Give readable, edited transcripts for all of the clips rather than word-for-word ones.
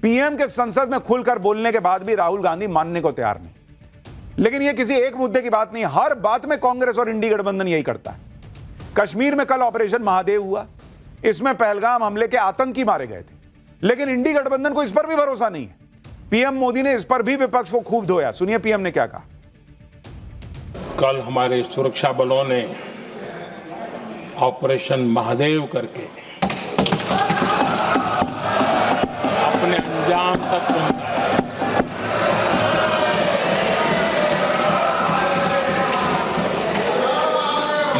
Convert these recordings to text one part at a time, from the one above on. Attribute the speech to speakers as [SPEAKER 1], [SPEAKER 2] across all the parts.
[SPEAKER 1] PM के संसद में खुलकर बोलने के बाद भी राहुल गांधी मानने को तैयार नहीं। लेकिन यह किसी एक मुद्दे की बात नहीं, हर बात में कांग्रेस और इंडी गठबंधन यही करता है। कश्मीर में कल ऑपरेशन महादेव हुआ, इसमें पहलगाम हमले के आतंकी मारे गए थे, लेकिन इंडी गठबंधन को इस पर भी भरोसा नहीं है। पीएम मोदी ने इस पर भी विपक्ष को खूब धोया। सुनिए पीएम ने क्या कहा।
[SPEAKER 2] कल हमारे सुरक्षा बलों ने ऑपरेशन महादेव करके अपने अंजाम तक पहुंचाया।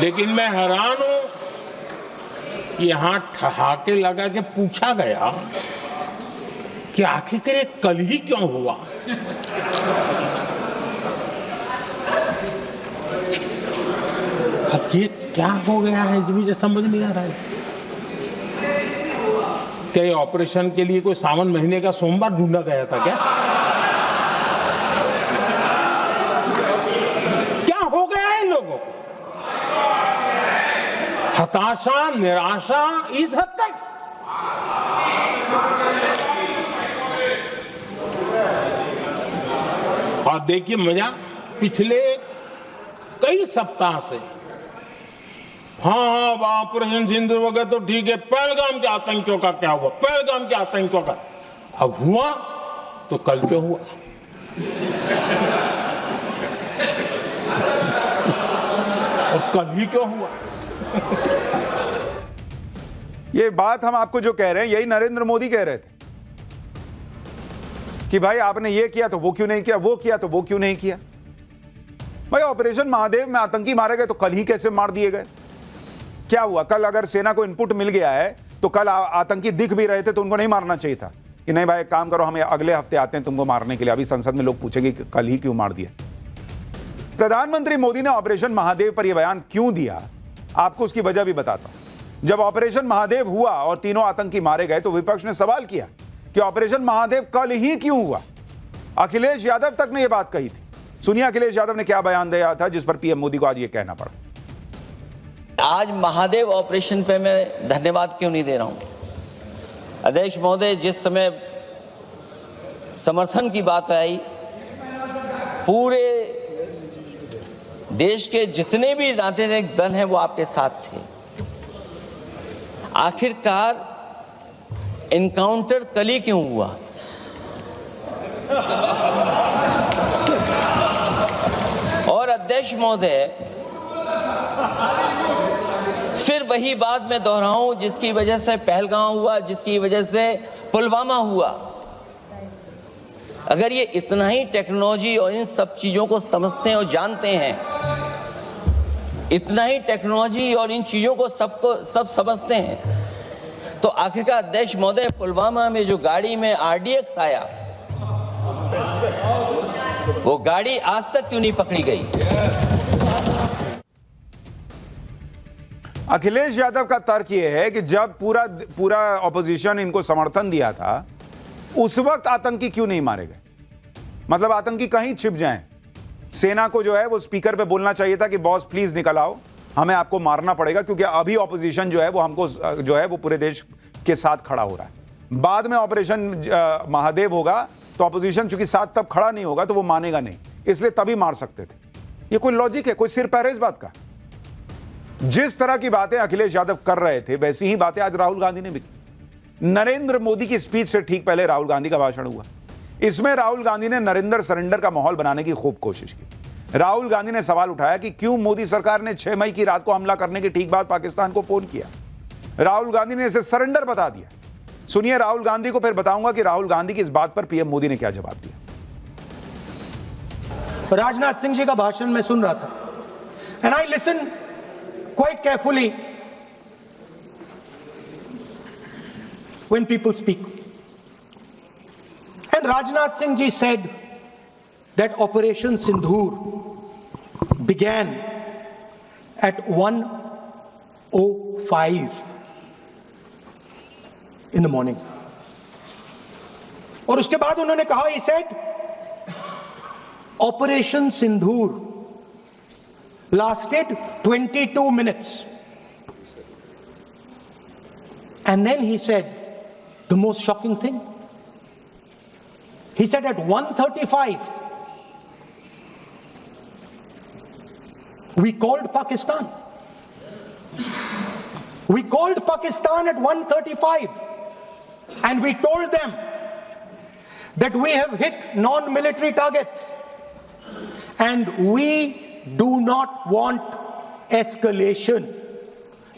[SPEAKER 2] लेकिन मैं हैरान हूं कि यहां ठहाके लगा के पूछा गया कि आखिर ये कल ही क्यों हुआ। अब ये क्या हो गया है मुझे समझ नहीं आ रहा है। क्या ये ऑपरेशन के लिए कोई सावन महीने का सोमवार ढूंढा गया था क्या? क्या हो गया है इन लोगों को? हताशा, निराशा इस हद तक। और देखिए मजा, पिछले कई सप्ताह से हाँ ऑपरेशन सिंदूर वगैरह तो ठीक है, पहलगाम के आतंकियों का क्या हुआ, पहलगाम के आतंकियों का अब हुआ तो कल क्यों हुआ? और कल ही क्यों हुआ?
[SPEAKER 1] ये बात हम आपको जो कह रहे हैं यही नरेंद्र मोदी कह रहे थे कि भाई आपने ये किया तो वो क्यों नहीं किया, वो किया तो वो क्यों नहीं किया। भाई ऑपरेशन महादेव में आतंकी मारे गए तो कल ही कैसे मार दिए गए? क्या हुआ? कल अगर सेना को इनपुट मिल गया है तो कल आतंकी दिख भी रहे थे तो उनको नहीं मारना चाहिए था कि नहीं भाई काम करो, हम अगले हफ्ते आते हैं तुमको मारने के लिए। अभी संसद में लोग पूछेंगे कि कल ही क्यों मार दिया। प्रधानमंत्री मोदी ने ऑपरेशन महादेव पर यह बयान क्यों दिया, आपको उसकी वजह भी बताता हूं। जब ऑपरेशन महादेव हुआ और तीनों आतंकी मारे गए तो विपक्ष ने सवाल किया कि ऑपरेशन महादेव कल ही क्यों हुआ। अखिलेश यादव तक ने यह बात कही थी। सुनिए अखिलेश यादव ने क्या बयान दिया था जिस पर पीएम मोदी को आज यह कहना पड़ा।
[SPEAKER 3] आज महादेव ऑपरेशन पे मैं धन्यवाद क्यों नहीं दे रहा हूं। अध्यक्ष महोदय, जिस समय समर्थन की बात आई, पूरे देश के जितने भी राजनीतिक दल हैं वो आपके साथ थे। आखिरकार इनकाउंटर कल ही क्यों हुआ? और अध्यक्ष महोदय, फिर वही बात मैं दोहराऊं जिसकी वजह से पहलगाम हुआ, जिसकी वजह से पुलवामा हुआ। अगर ये इतना ही टेक्नोलॉजी और इन सब चीजों को समझते हैं और जानते हैं, इतना ही टेक्नोलॉजी और इन चीजों को सब समझते हैं, तो आखिरकार अध्यक्ष महोदय पुलवामा में जो गाड़ी में RDX आया, वो गाड़ी आज तक क्यों नहीं पकड़ी गई?
[SPEAKER 1] अखिलेश यादव का तर्क यह है कि जब पूरा ऑपोजिशन इनको समर्थन दिया था उस वक्त आतंकी क्यों नहीं मारे गए। मतलब आतंकी कहीं छिप जाएं, सेना को जो है वो स्पीकर पे बोलना चाहिए था कि बॉस प्लीज निकल आओ, हमें आपको मारना पड़ेगा, क्योंकि अभी ऑपोजिशन जो है वो हमको जो है वो पूरे देश के साथ खड़ा हो रहा है। बाद में ऑपरेशन महादेव होगा तो ऑपोजिशन चूंकि साथ तब खड़ा नहीं होगा तो वो मानेगा नहीं, इसलिए तभी मार सकते थे। ये कोई लॉजिक है? कोई सिर पैर है इस बात का? जिस तरह की बातें अखिलेश यादव कर रहे थे वैसी ही बातें आज राहुल गांधी ने भी की। नरेंद्र मोदी की स्पीच से ठीक पहले राहुल गांधी का भाषण हुआ। इसमें राहुल गांधी ने नरेंद्र सरेंडर का माहौल बनाने की खूब कोशिश की। राहुल गांधी ने सवाल उठाया कि क्यों मोदी सरकार ने 6 मई की रात को हमला करने के ठीक बाद पाकिस्तान को फोन किया। राहुल गांधी ने इसे सरेंडर बता दिया। सुनिए राहुल गांधी को, फिर बताऊंगा कि राहुल गांधी की इस बात पर पीएम मोदी ने क्या जवाब दिया।
[SPEAKER 4] राजनाथ सिंह जी का भाषण मैं सुन रहा था, and I listen quite carefully when people speak. And Rajnath Singh ji said that Operation Sindhur began at 1:05 in the morning. और उसके बाद उन्होंने कहा, he said Operation Sindhur lasted 22 minutes. And then he said the most shocking thing. He said at 1:35, we called Pakistan. We called Pakistan at 1:35 and we told them that we have hit non-military targets and we do not want escalation.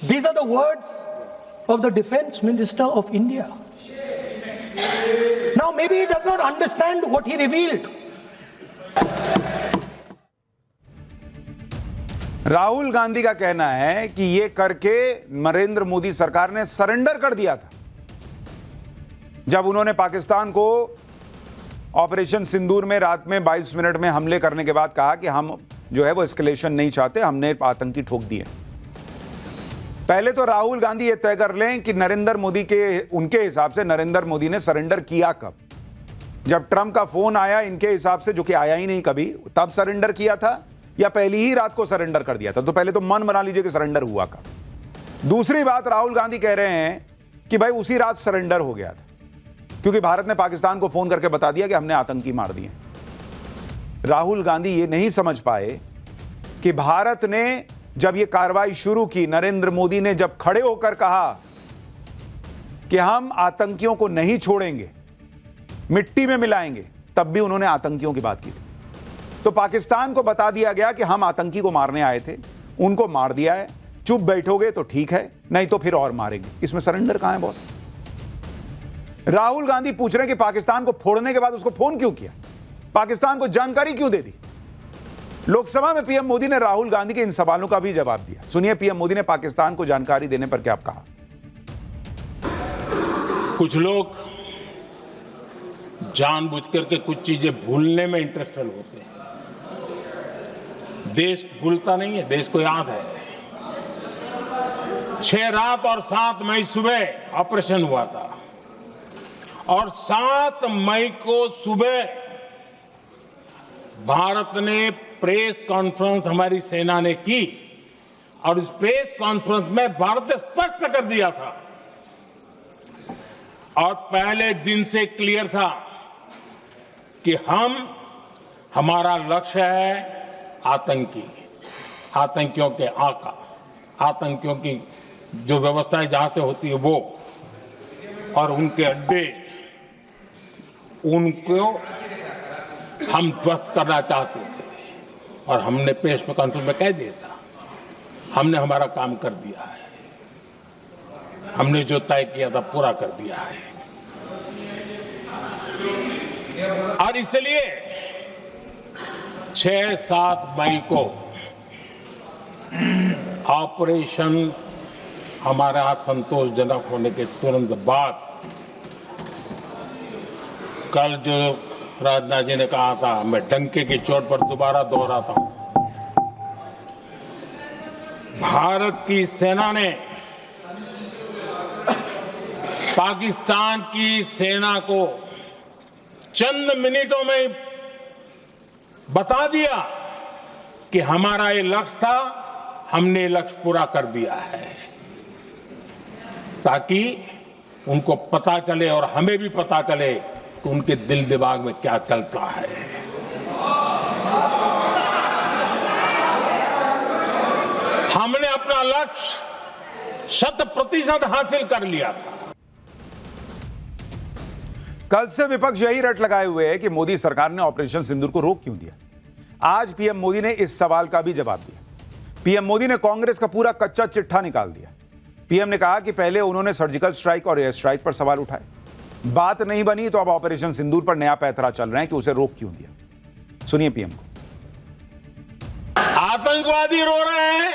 [SPEAKER 4] These are the words of the Defense Minister of India. Now maybe he does not understand what he revealed.
[SPEAKER 1] Rahul Gandhi का कहना है कि ये करके नरेंद्र मोदी सरकार ने surrender कर दिया था। जब उन्होंने पाकिस्तान को ऑपरेशन सिंदूर में रात में 22 मिनट में हमले करने के बाद कहा कि हम जो है वो एस्केलेशन नहीं चाहते, हमने आतंकी ठोक दिए। पहले तो राहुल गांधी ये तय कर लें कि नरेंद्र मोदी के उनके हिसाब से नरेंद्र मोदी ने सरेंडर किया कब? जब ट्रंप का फोन आया इनके हिसाब से, जो कि आया ही नहीं कभी, तब सरेंडर किया था या पहली ही रात को सरेंडर कर दिया था? तो पहले तो मन बना लीजिए कि सरेंडर हुआ कब। दूसरी बात, राहुल गांधी कह रहे हैं कि भाई उसी रात सरेंडर हो गया था क्योंकि भारत ने पाकिस्तान को फोन करके बता दिया कि हमने आतंकी मार दिए। राहुल गांधी ये नहीं समझ पाए कि भारत ने जब ये कार्रवाई शुरू की, नरेंद्र मोदी ने जब खड़े होकर कहा कि हम आतंकियों को नहीं छोड़ेंगे, मिट्टी में मिलाएंगे, तब भी उन्होंने आतंकियों की बात की थी। तो पाकिस्तान को बता दिया गया कि हम आतंकी को मारने आए थे, उनको मार दिया है, चुप बैठोगे तो ठीक है, नहीं तो फिर और मारेंगे। इसमें सरेंडर कहां है बॉस? राहुल गांधी पूछ रहे हैं कि पाकिस्तान को फोड़ने के बाद उसको फोन क्यों किया, पाकिस्तान को जानकारी क्यों दे दी? लोकसभा में पीएम मोदी ने राहुल गांधी के इन सवालों का भी जवाब दिया। सुनिए पीएम मोदी ने पाकिस्तान को जानकारी देने पर क्या कहा।
[SPEAKER 2] कुछ लोग जानबूझ करके कुछ चीजें भूलने में इंटरेस्टेड होते हैं। देश भूलता नहीं है, देश को याद है। 6 रात और 7 मई सुबह ऑपरेशन हुआ था और 7 मई को सुबह भारत ने प्रेस कॉन्फ्रेंस हमारी सेना ने की और इस प्रेस कॉन्फ्रेंस में भारत ने स्पष्ट कर दिया था और पहले दिन से क्लियर था कि हमारा लक्ष्य है आतंकी, आतंकियों के आका, आतंकियों की जो व्यवस्थाएं जहां से होती है वो और उनके अड्डे, उनको हम ध्वस्त करना चाहते थे और हमने प्रेस कॉन्फ्रेंस में कह दिया था, हमने हमारा काम कर दिया है, हमने जो तय किया था पूरा कर दिया है। और इसलिए 6-7 मई को ऑपरेशन हमारे यहां संतोषजनक होने के तुरंत बाद कल जो राजनाथ जी ने कहा था, मैं डंके की चोट पर दोबारा दोहराता हूं, भारत की सेना ने पाकिस्तान की सेना को चंद मिनटों में बता दिया कि हमारा ये लक्ष्य था, हमने ये लक्ष्य पूरा कर दिया है, ताकि उनको पता चले और हमें भी पता चले कि उनके दिल दिमाग में क्या चलता है। हमने अपना लक्ष्य 100% हासिल कर लिया था।
[SPEAKER 1] कल से विपक्ष यही रट लगाए हुए है कि मोदी सरकार ने ऑपरेशन सिंदूर को रोक क्यों दिया। आज पीएम मोदी ने इस सवाल का भी जवाब दिया। पीएम मोदी ने कांग्रेस का पूरा कच्चा चिट्ठा निकाल दिया। पीएम ने कहा कि पहले उन्होंने सर्जिकल स्ट्राइक और एयर स्ट्राइक पर सवाल उठाए, बात नहीं बनी तो अब ऑपरेशन सिंदूर पर नया पैंतरा चल रहे हैं कि उसे रोक क्यों दिया। सुनिए पीएम को।
[SPEAKER 2] आतंकवादी रो रहे हैं,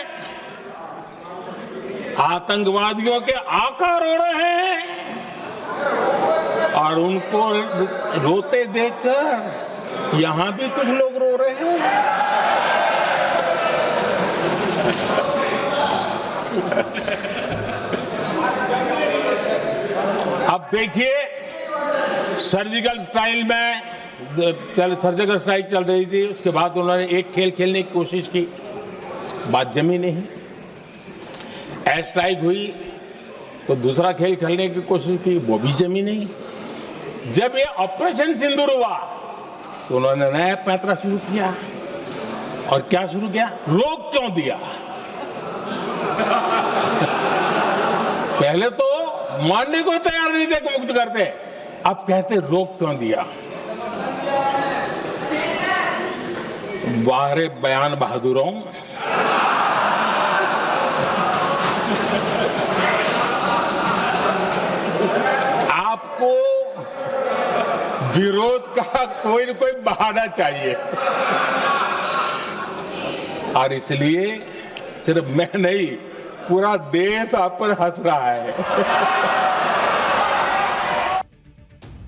[SPEAKER 2] आतंकवादियों के आका रो रहे हैं और उनको रोते देखकर यहां भी कुछ लोग रो रहे हैं। अब देखिए, सर्जिकल स्ट्राइक में सर्जिकल स्ट्राइक चल रही थी, उसके बाद उन्होंने एक खेल खेलने की कोशिश की, बात जमी नहीं। एयर स्ट्राइक हुई तो दूसरा खेल खेलने की कोशिश की, वो भी जमी नहीं। जब ये ऑपरेशन सिंदूर हुआ तो उन्होंने नया पैंतरा शुरू किया। और क्या शुरू किया? रोक क्यों दिया? पहले तो मानने को तैयार नहीं थे कि मुक्त करते, अब कहते रोक क्यों दिया? वाह रे बयान बहादुरों। आपको विरोध का कोई न कोई बहाना चाहिए, और इसलिए सिर्फ मैं नहीं, पूरा देश आप पर हंस रहा है।